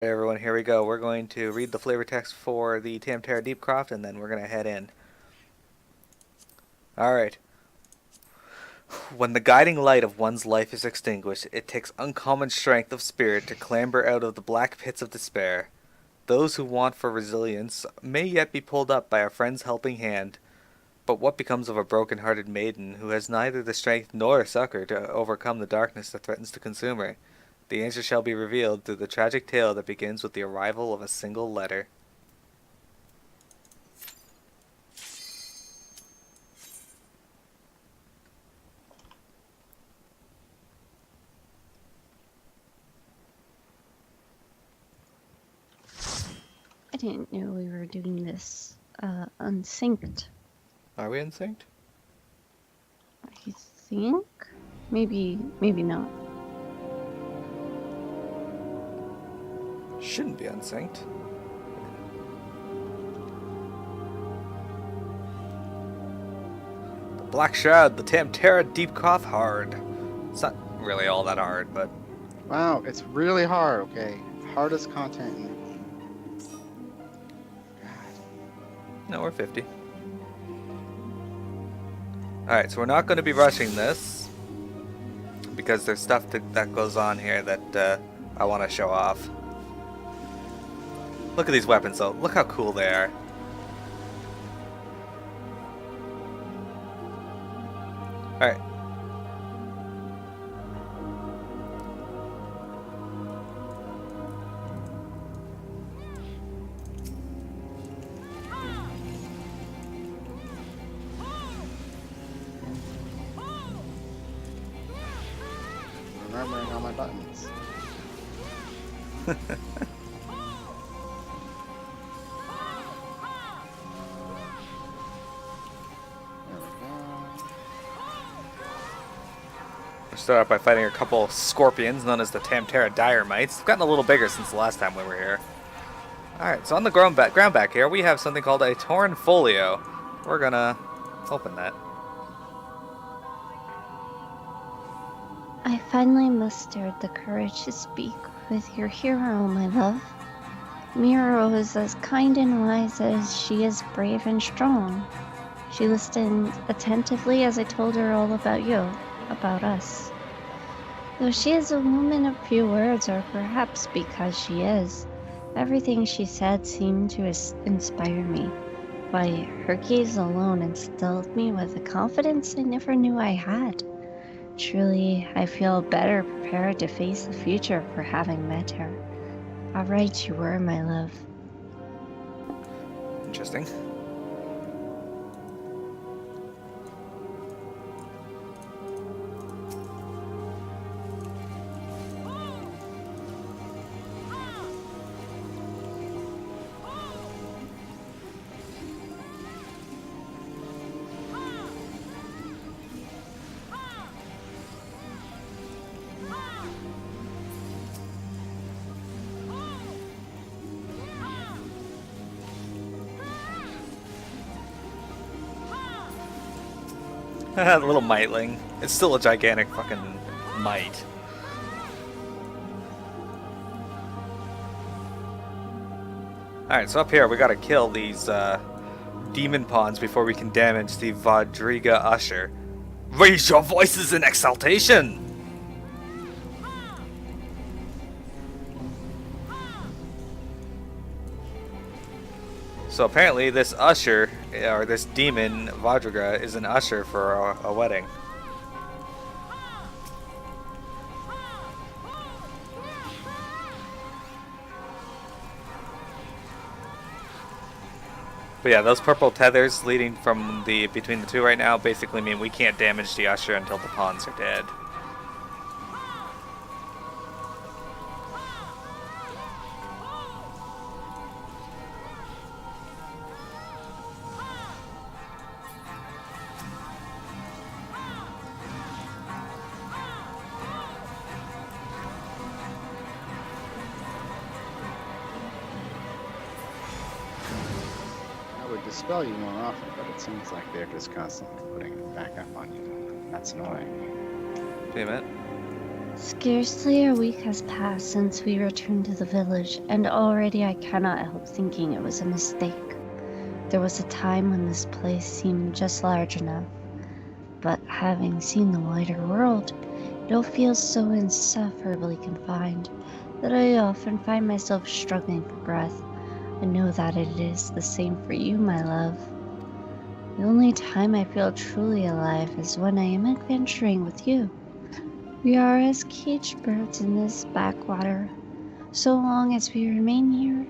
Hey everyone, here we go. We're going to read the flavor text for the Tamtara Deepcroft, and then we're going to head in. Alright. When the guiding light of one's life is extinguished, it takes uncommon strength of spirit to clamber out of the black pits of despair. Those who want for resilience may yet be pulled up by a friend's helping hand, but what becomes of a broken-hearted maiden who has neither the strength nor succor to overcome the darkness that threatens to consume her? The answer shall be revealed through the tragic tale that begins with the arrival of a single letter. I didn't know we were doing this unsynced. Are we in sync? I think maybe not. Shouldn't be unsynced. The Black Shroud, the Tamtara Deepcroft hard. It's not really all that hard, but Wow, it's really hard, okay? Hardest content in the game. God. no, we're 50. Alright, so we're not going to be rushing this because there's stuff that goes on here that I want to show off. Look at these weapons though. Look how cool they are. Alright. Remembering all my buttons. There we go. We start out by fighting a couple scorpions known as the Tamtara Dire Mites. They've gotten a little bigger since the last time we were here. Alright, so on the ground back here, we have something called a Torn Folio. We're gonna open that. I finally mustered the courage to speak with your hero, my love. Miro is as kind and wise as she is brave and strong. She listened attentively as I told her all about you, about us. Though she is a woman of few words, or perhaps because she is, everything she said seemed to inspire me. Why, her gaze alone instilled me with a confidence I never knew I had. Truly, I feel better prepared to face the future for having met her. How right you were, my love. Interesting. The little miteling. It's still a gigantic fucking mite. Alright, so up here we gotta kill these demon pawns before we can damage the Vadriga Usher. Raise your voices in exaltation! So apparently this usher, or this demon, Vadriga, is an usher for a wedding. But yeah, those purple tethers leading from between the two right now basically mean we can't damage the usher until the pawns are dead. I would dispel you more often, but it seems like they're just constantly putting it back up on you. That's annoying. Wait a minute. Scarcely a week has passed since we returned to the village, and already I cannot help thinking it was a mistake. There was a time when this place seemed just large enough, but having seen the wider world, it all feels so insufferably confined that I often find myself struggling for breath. I know that it is the same for you, my love. The only time I feel truly alive is when I am adventuring with you. We are as caged birds in this backwater. So long as we remain here,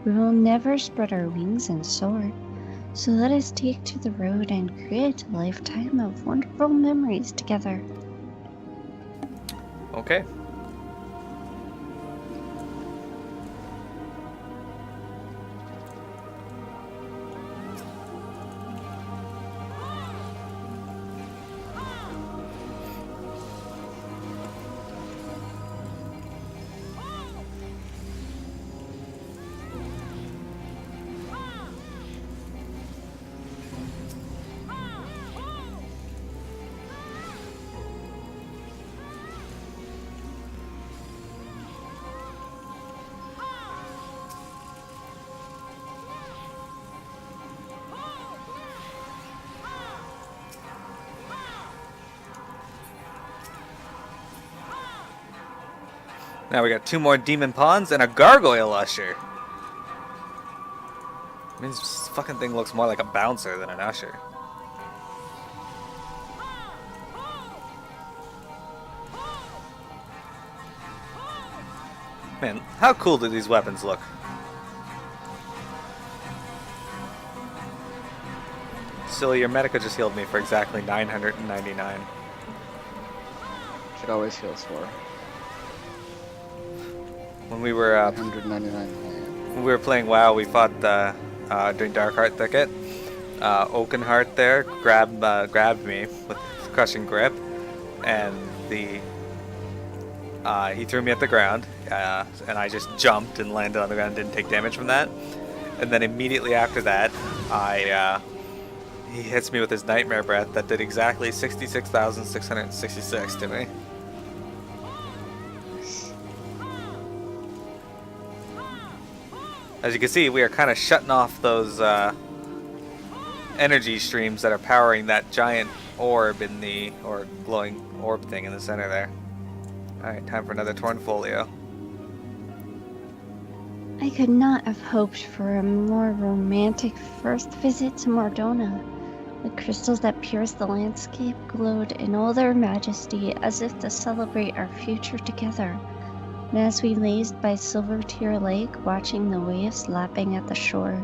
we will never spread our wings and soar. So let us take to the road and create a lifetime of wonderful memories together. Okay. Now we got 2 more demon pawns and a gargoyle usher. Means this fucking thing looks more like a bouncer than an usher. Man, how cool do these weapons look? Silly, your Medica just healed me for exactly 999. Should always heal for. When we were 199. when we were playing WoW, we fought during Darkheart Thicket. Oakenheart there grabbed me with crushing grip, and he threw me at the ground, and I just jumped and landed on the ground. Didn't take damage from that, and then immediately after that, he hits me with his Nightmare Breath that did exactly 66,666 to me. As you can see, we are kind of shutting off those energy streams that are powering that giant orb or glowing orb thing in the center there. Alright, time for another Torn Folio. I could not have hoped for a more romantic first visit to Mordona. The crystals that pierced the landscape glowed in all their majesty as if to celebrate our future together. And as we lazed by Silvertear Lake, watching the waves lapping at the shore,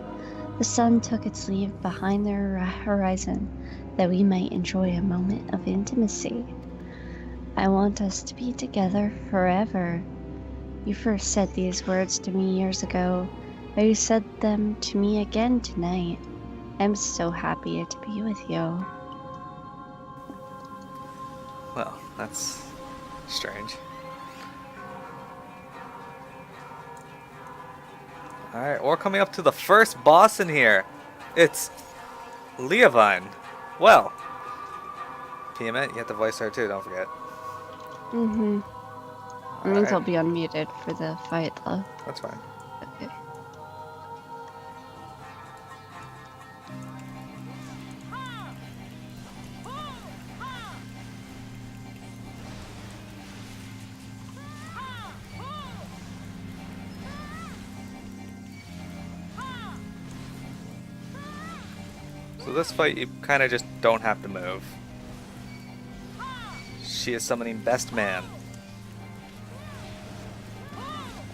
the sun took its leave behind the horizon, that we might enjoy a moment of intimacy. I want us to be together forever. You first said these words to me years ago, but you said them to me again tonight. I'm so happy to be with you. Well, that's strange. Alright, we're coming up to the first boss in here. It's Leovine. Well, Tiamat, you have to voice her too, don't forget. Mm-hmm. That means Alright. I'll be unmuted for the fight, though. That's fine. Okay. So this fight, you kind of just don't have to move. She is summoning Best Man.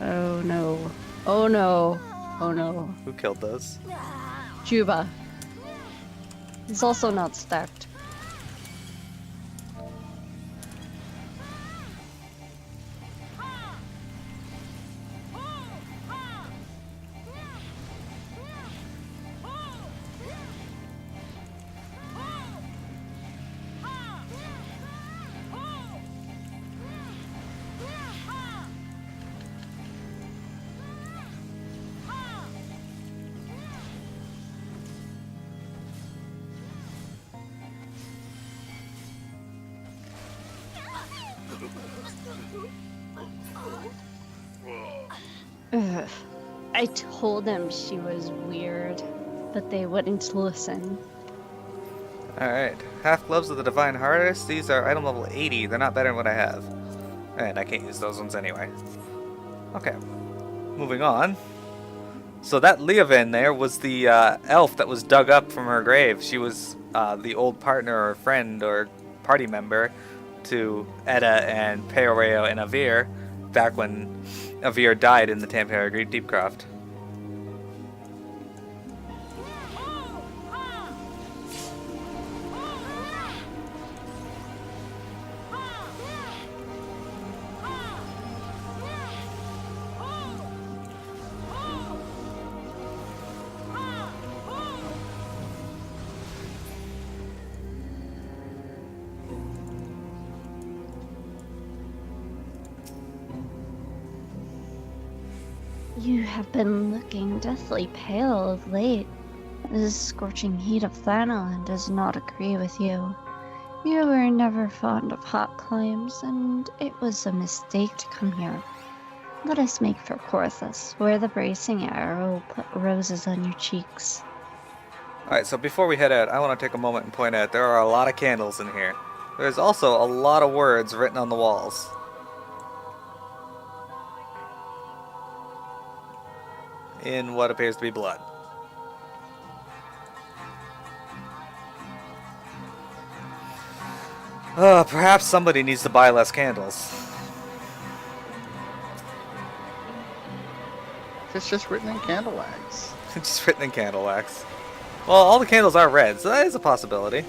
Oh no. Oh no. Oh no. Who killed those? Juba. He's also not stacked. Ugh. I told them she was weird, but they wouldn't listen. Alright. Half gloves of the Divine Hardest. These are item level 80. They're not better than what I have. And I can't use those ones anyway. Okay. Moving on. So that Leovan there was the elf that was dug up from her grave. She was the old partner or friend or party member to Edda and Peoreo and Avir back when Avir died in the Tampere Deepcroft. You have been looking deathly pale of late. The scorching heat of Thanalan does not agree with you. You were never fond of hot climes, and it was a mistake to come here. Let us make for Corthus, where the bracing air will put roses on your cheeks. Alright, so before we head out, I want to take a moment and point out there are a lot of candles in here. There's also a lot of words written on the walls. In what appears to be blood. Perhaps somebody needs to buy less candles. It's just written in candle wax. It's just written in candle wax. Well, all the candles are red, so that is a possibility.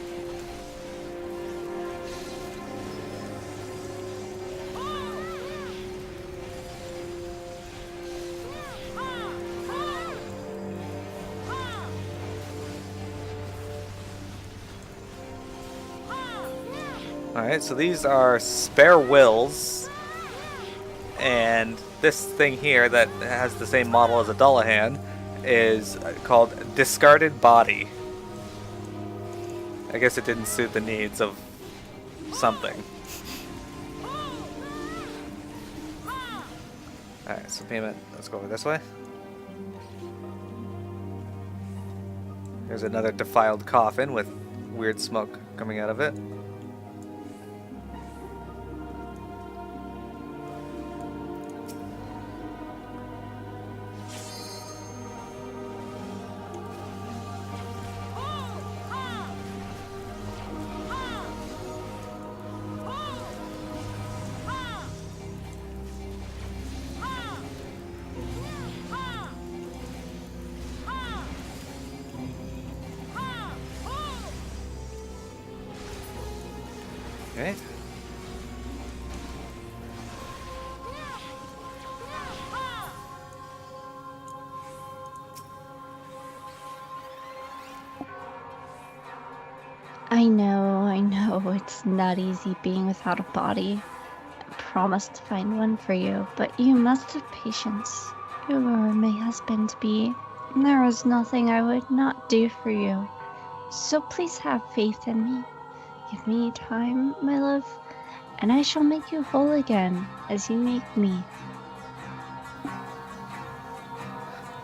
Alright, so these are spare wills, and this thing here that has the same model as a Dullahan is called Discarded Body. I guess it didn't suit the needs of something. Alright, so payment, let's go over this way. There's another defiled coffin with weird smoke coming out of it. Okay. I know, it's not easy being without a body. I promise to find one for you, but you must have patience. You are my husband-to-be, and there is nothing I would not do for you. So please have faith in me. Give me time, my love, and I shall make you whole again, as you make me.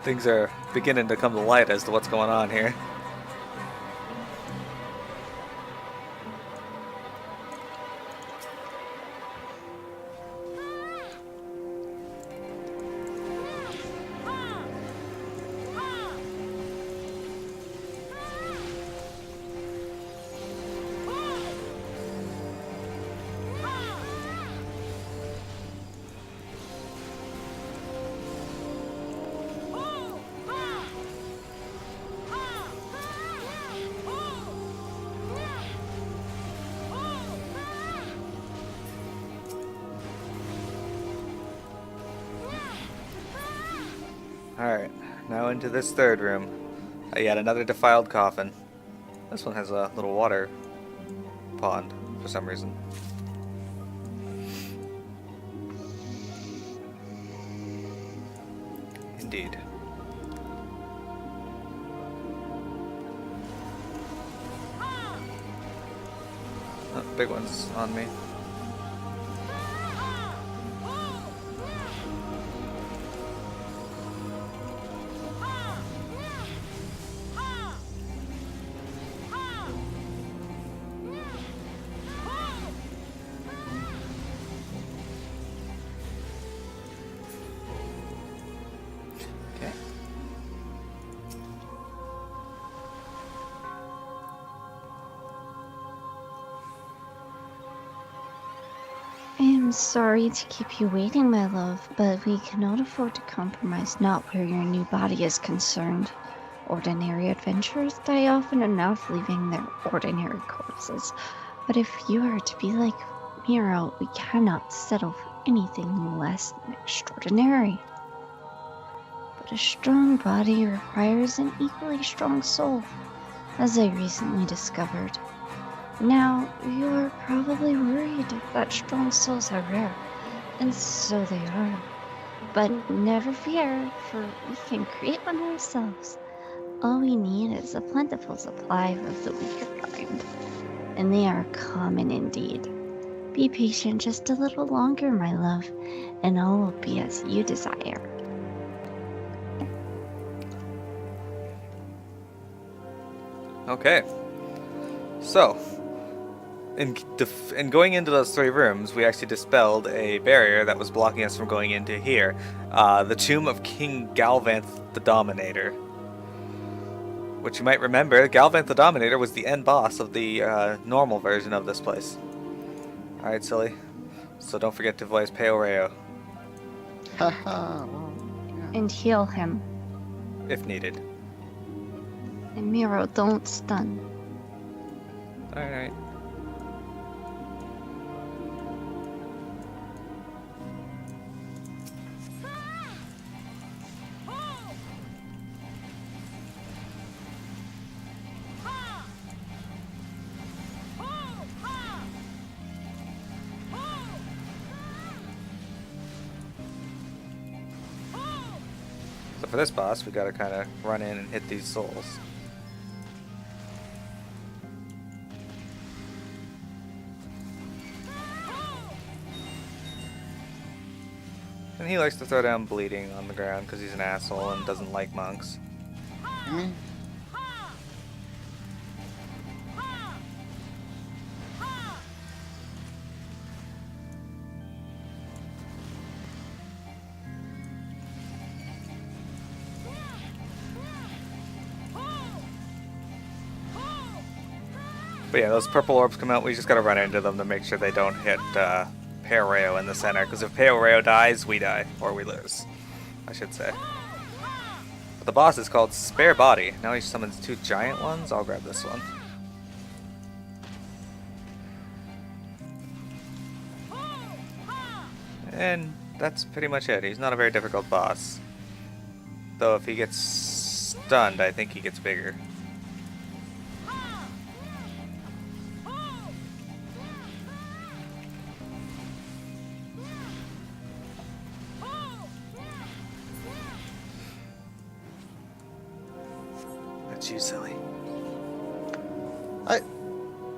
Things are beginning to come to light as to what's going on here. Alright, now into this third room. Yet another defiled coffin. This one has a little water pond for some reason. Indeed. Oh, big one's on me. I'm sorry to keep you waiting, my love, but we cannot afford to compromise not where your new body is concerned. Ordinary adventurers die often enough leaving their ordinary corpses, but if you are to be like Miro, we cannot settle for anything less than extraordinary. But a strong body requires an equally strong soul, as I recently discovered. Now, you are probably worried that strong souls are rare, and so they are. But never fear, for we can create one ourselves. All we need is a plentiful supply of the weaker kind, and they are common indeed. Be patient just a little longer, my love, and all will be as you desire. Okay. So, in going into those 3 rooms, we actually dispelled a barrier that was blocking us from going into here. The tomb of King Galvanth the Dominator. Which you might remember, Galvanth the Dominator was the end boss of the normal version of this place. Alright, silly. So don't forget to voice Peoreo, Haha, well, yeah. And heal him. if needed. And Miro, don't stun. Alright. So for this boss, we gotta kind of run in and hit these souls. And he likes to throw down bleeding on the ground because he's an asshole and doesn't like monks. Mhm. But yeah, those purple orbs come out, we just gotta run into them to make sure they don't hit Peoreo in the center, because if Peoreo dies, we die. Or we lose, I should say. But the boss is called Spare Body. Now he summons 2 giant ones. I'll grab this one. And that's pretty much it. He's not a very difficult boss. Though if he gets stunned, I think he gets bigger. That's you, silly.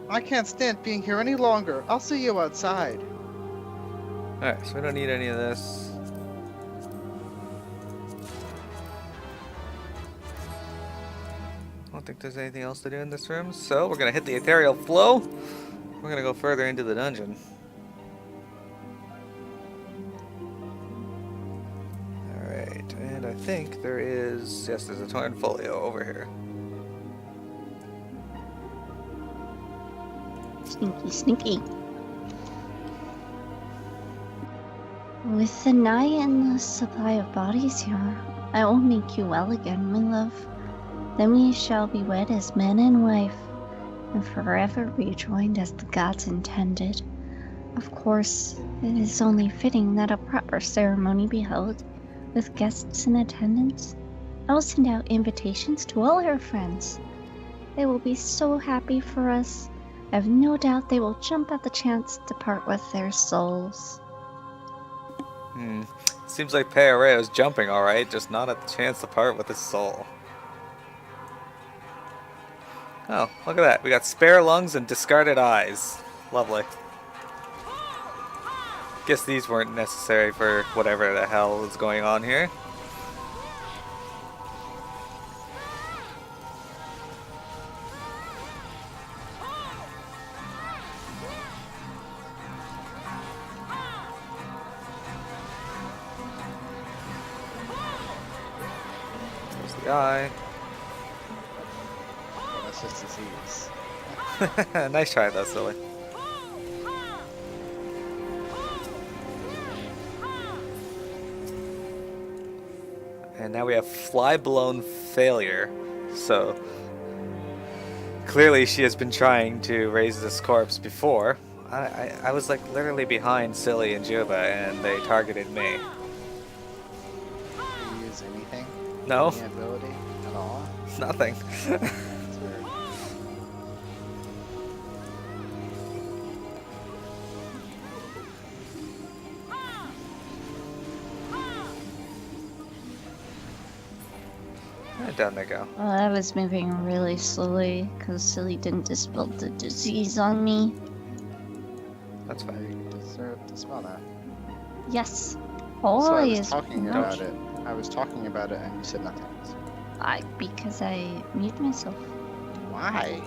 I can't stand being here any longer. I'll see you outside. Alright, so we don't need any of this. I don't think there's anything else to do in this room, so we're gonna hit the ethereal flow. We're gonna go further into the dungeon. Alright, and I think there is... yes, there's a torn folio over here. Sneaky, sneaky. With the nigh endless supply of bodies here, I will make you well again, my love. Then we shall be wed as man and wife, and forever rejoined as the gods intended. Of course, it is only fitting that a proper ceremony be held, with guests in attendance. I will send out invitations to all our friends. They will be so happy for us. I have no doubt they will jump at the chance to part with their souls. Seems like Peoreo's jumping alright, just not at the chance to part with his soul. Oh, look at that. We got spare lungs and discarded eyes. Lovely. Guess these weren't necessary for whatever the hell is going on here. There's the eye. Oh, that's just disease. Nice try though, silly. And now we have fly-blown failure. So clearly she has been trying to raise this corpse before. I was like literally behind Silly and Juba and they targeted me. Do you use anything? No. Any ability at all? Nothing. That's weird. Down they go. Well, I was moving really slowly because Silly didn't dispel the disease on me. That's fine. You deserve to smell that. Yes. So I Always. was talking no- about it. I was talking about it and you said nothing. Because I mute myself. Why?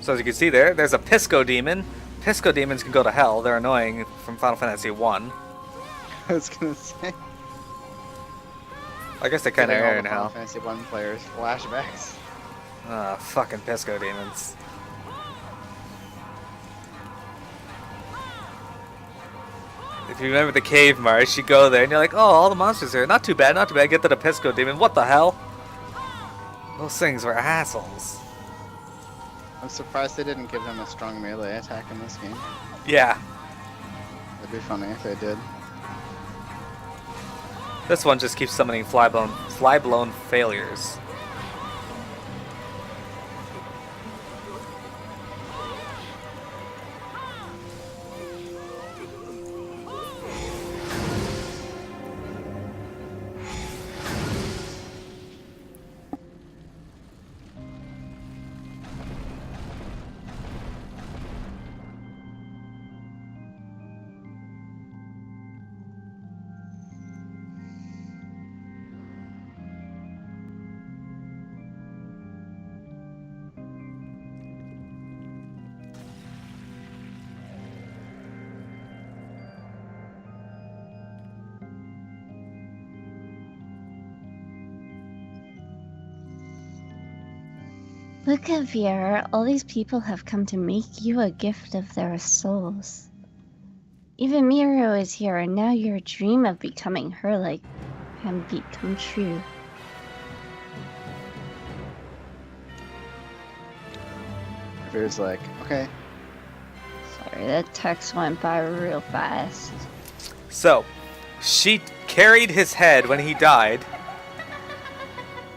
So as you can see there's a Pisco Demon. Pisco Demons can go to hell. They're annoying from Final Fantasy 1. I was gonna say. I guess they kind of Giving all are the now. Final Fantasy 1 players flashbacks. Fucking Pisco Demons. If you remember the cave marsh, you go there and you're like, oh, all the monsters are here. Not too bad, not too bad. Get to the Pisco Demon. What the hell? Those things were assholes. I'm surprised they didn't give him a strong melee attack in this game. Yeah. It'd be funny if they did. This one just keeps summoning fly-blown failures. Look at Viera, all these people have come to make you a gift of their souls. Even Miro is here, and now your dream of becoming her like can become true. Fear's like, okay. Sorry, that text went by real fast. So, she carried his head when he died.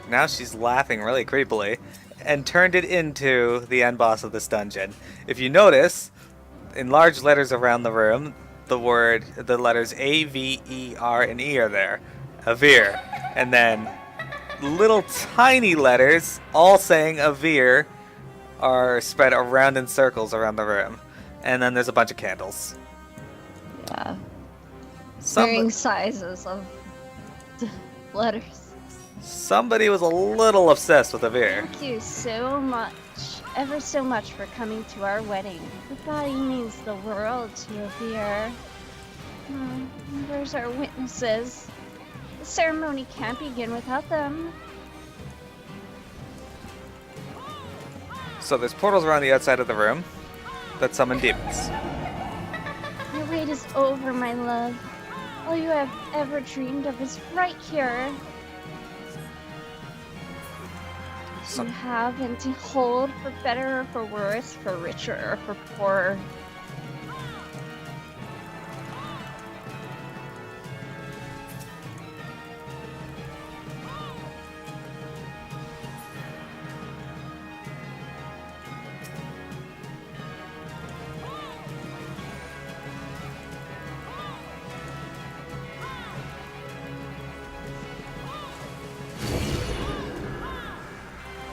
Now she's laughing really creepily. And turned it into the end boss of this dungeon. If you notice, in large letters around the room, the letters A, V, E, R, and E are there. Avir. And then little tiny letters, all saying Avir, are spread around in circles around the room. And then there's a bunch of candles. Yeah. Varying sizes of letters. Somebody was a little obsessed with Avir. Thank you so much, ever so much for coming to our wedding. The body means the world to Avir. Where's our witnesses? The ceremony can't begin without them. So there's portals around the outside of the room that summon demons. Your wait is over, my love. All you have ever dreamed of is right here. So- You have and to hold, for better or for worse, for richer or for poorer.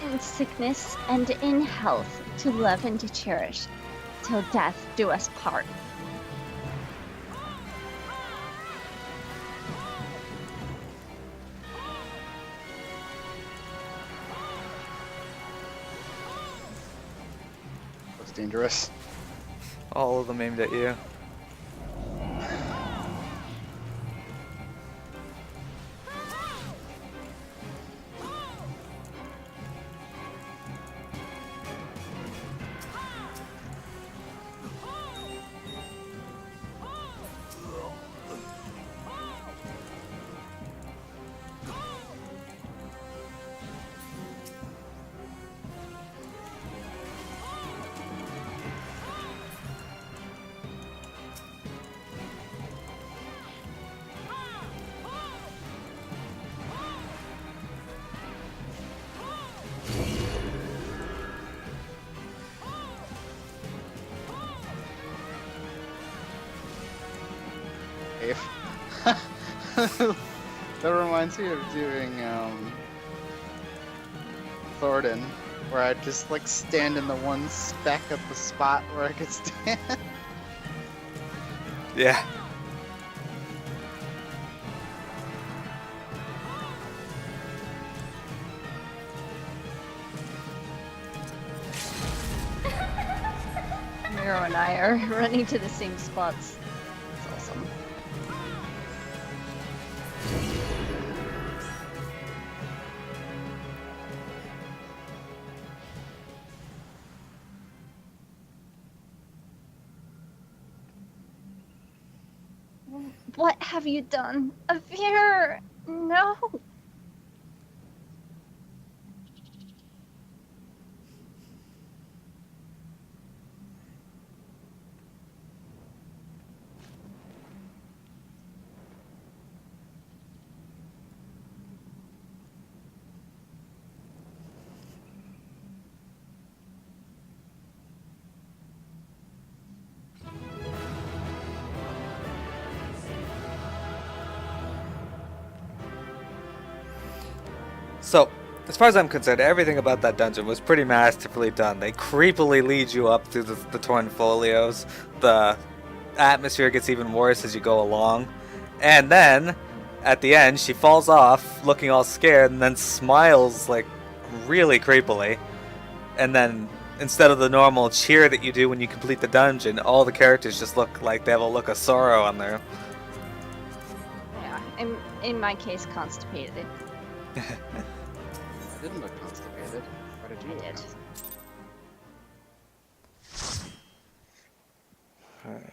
In sickness and in health, to love and to cherish, till death do us part. Looks dangerous. All of them aimed at you. cave. That reminds me of doing Thornton, where I'd just like stand in the one speck of the spot where I could stand. Yeah. Miro and I are running to the same spots. It's awesome. What have you done? Avir! No! So, as far as I'm concerned, everything about that dungeon was pretty masterfully done. They creepily lead you up through the torn folios. The atmosphere gets even worse as you go along. And then, at the end, she falls off, looking all scared, and then smiles, like, really creepily. And then, instead of the normal cheer that you do when you complete the dungeon, all the characters just look like they have a look of sorrow on their... Yeah, in my case, constipated. I didn't look constipated. Why did you I look did. Alright,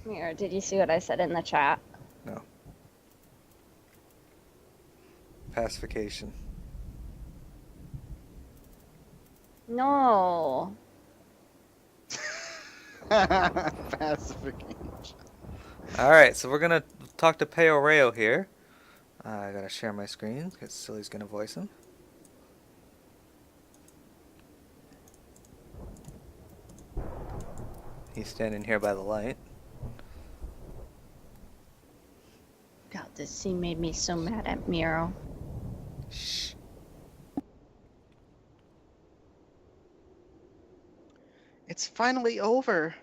Miro, did you see what I said in the chat? no. Pacification. No. Pacification. Alright, so we're gonna talk to Peo Reo here. I gotta share my screen because Silly's gonna voice him. He's standing here by the light. God, this scene made me so mad at Miro. Shh. It's finally over.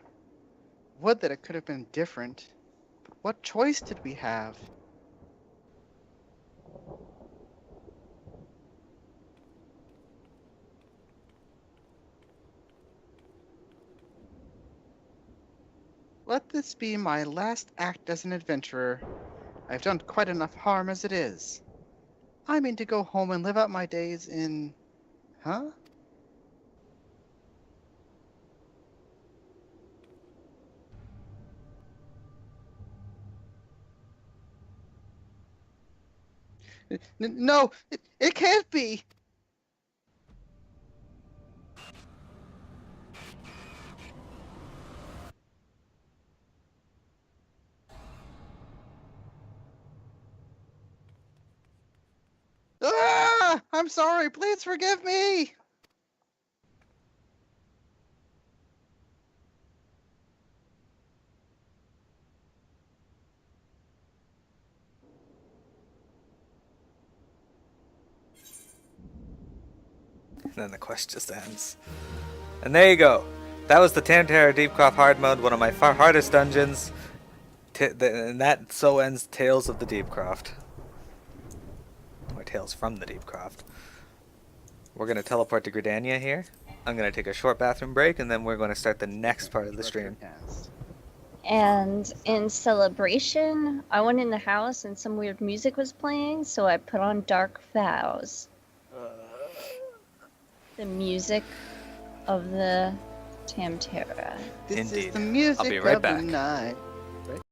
Would that it could have been different. But what choice did we have? Let this be my last act as an adventurer. I've done quite enough harm as it is. I mean to go home and live out my days in... Huh? No, it can't be! Ah! I'm sorry, please forgive me! And then the quest just ends. And there you go. That was the Tamtara Deepcroft hard mode, one of my hardest dungeons. And that so ends Tales of the Deepcroft. Or Tales from the Deepcroft. We're going to teleport to Gridania here. I'm going to take a short bathroom break, and then we're going to start the next part of the stream. And in celebration, I went in the house and some weird music was playing, so I put on Dark Vows. The music of the Tamtara. This Indeed. is the music I'll be right of back. the night.